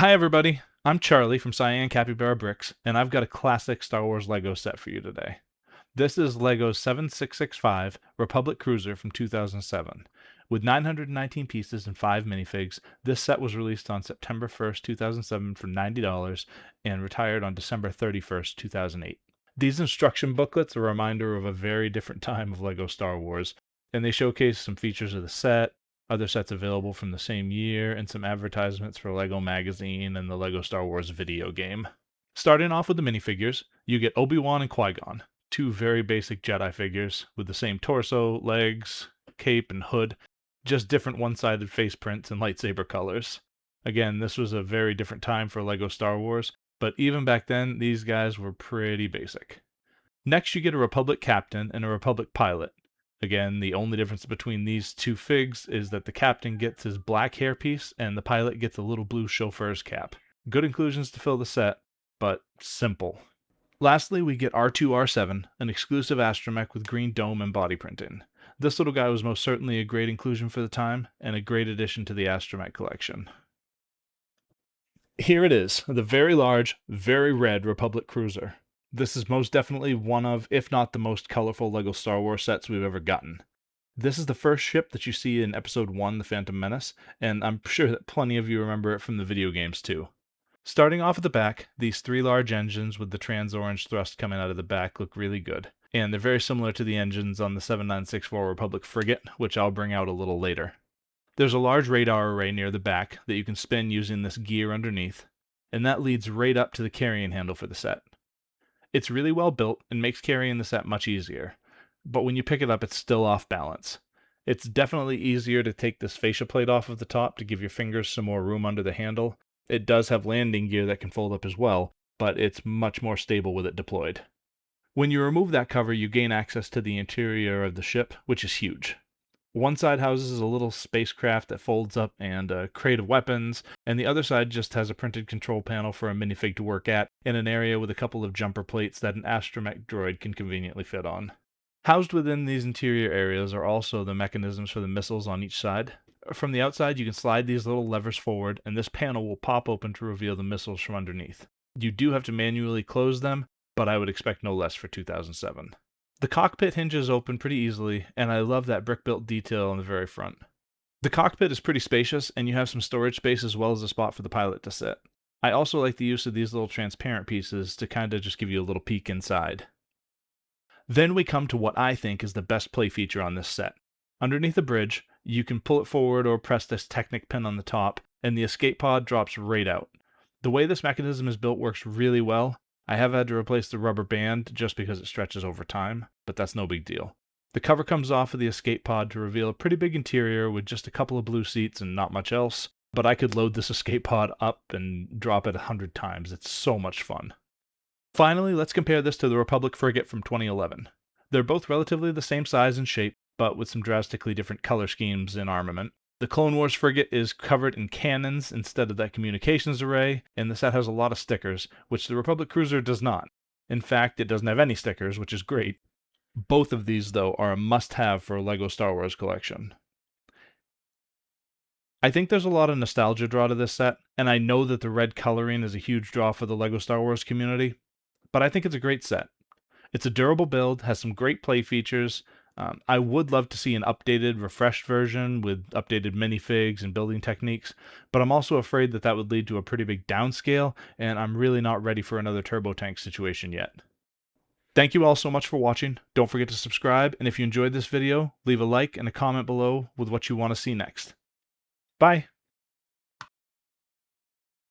Hi everybody, I'm Charlie from Cyan Capybara Bricks, and I've got a classic Star Wars Lego set for you today. This is Lego's 7665 Republic Cruiser from 2007. With 919 pieces and 5 minifigs, this set was released on September 1st, 2007 for $90 and retired on December 31st, 2008. These instruction booklets are a reminder of a very different time of Lego Star Wars, and they showcase some features of the set, other sets available from the same year, and some advertisements for Lego Magazine and the Lego Star Wars video game. Starting off with the minifigures, you get Obi-Wan and Qui-Gon, two very basic Jedi figures with the same torso, legs, cape, and hood, just different one-sided face prints and lightsaber colors. Again, this was a very different time for Lego Star Wars, but even back then, these guys were pretty basic. Next, you get a Republic Captain and a Republic Pilot. Again, the only difference between these two figs is that the captain gets his black hairpiece and the pilot gets a little blue chauffeur's cap. Good inclusions to fill the set, but simple. Lastly, we get R2-R7, an exclusive astromech with green dome and body printing. This little guy was most certainly a great inclusion for the time, and a great addition to the astromech collection. Here it is, the very large, very red Republic Cruiser. This is most definitely one of, if not the most colorful LEGO Star Wars sets we've ever gotten. This is the first ship that you see in Episode 1, The Phantom Menace, and I'm sure that plenty of you remember it from the video games too. Starting off at the back, these three large engines with the trans-orange thrust coming out of the back look really good, and they're very similar to the engines on the 7964 Republic frigate, which I'll bring out a little later. There's a large radar array near the back that you can spin using this gear underneath, and that leads right up to the carrying handle for the set. It's really well built and makes carrying the set much easier, but when you pick it up it's still off balance. It's definitely easier to take this fascia plate off of the top to give your fingers some more room under the handle. It does have landing gear that can fold up as well, but it's much more stable with it deployed. When you remove that cover, you gain access to the interior of the ship, which is huge. One side houses a little spacecraft that folds up and a crate of weapons, and the other side just has a printed control panel for a minifig to work at, in an area with a couple of jumper plates that an astromech droid can conveniently fit on. Housed within these interior areas are also the mechanisms for the missiles on each side. From the outside, you can slide these little levers forward, and this panel will pop open to reveal the missiles from underneath. You do have to manually close them, but I would expect no less for 2007. The cockpit hinges open pretty easily, and I love that brick-built detail on the very front. The cockpit is pretty spacious, and you have some storage space as well as a spot for the pilot to sit. I also like the use of these little transparent pieces to kind of just give you a little peek inside. Then we come to what I think is the best play feature on this set. Underneath the bridge, you can pull it forward or press this Technic pin on the top, and the escape pod drops right out. The way this mechanism is built works really well. I have had to replace the rubber band just because it stretches over time, but that's no big deal. The cover comes off of the escape pod to reveal a pretty big interior with just a couple of blue seats and not much else, but I could load this escape pod up and drop it 100 times. It's so much fun. Finally, let's compare this to the Republic frigate from 2011. They're both relatively the same size and shape, but with some drastically different color schemes and armament. The Clone Wars frigate is covered in cannons instead of that communications array, and the set has a lot of stickers, which the Republic Cruiser does not. In fact, it doesn't have any stickers, which is great. Both of these, though, are a must-have for a LEGO Star Wars collection. I think there's a lot of nostalgia draw to this set, and I know that the red coloring is a huge draw for the LEGO Star Wars community, but I think it's a great set. It's a durable build, has some great play features. I would love to see an updated, refreshed version with updated minifigs and building techniques, but I'm also afraid that that would lead to a pretty big downscale, and I'm really not ready for another turbo tank situation yet. Thank you all so much for watching. Don't forget to subscribe, and if you enjoyed this video, leave a like and a comment below with what you want to see next. Bye!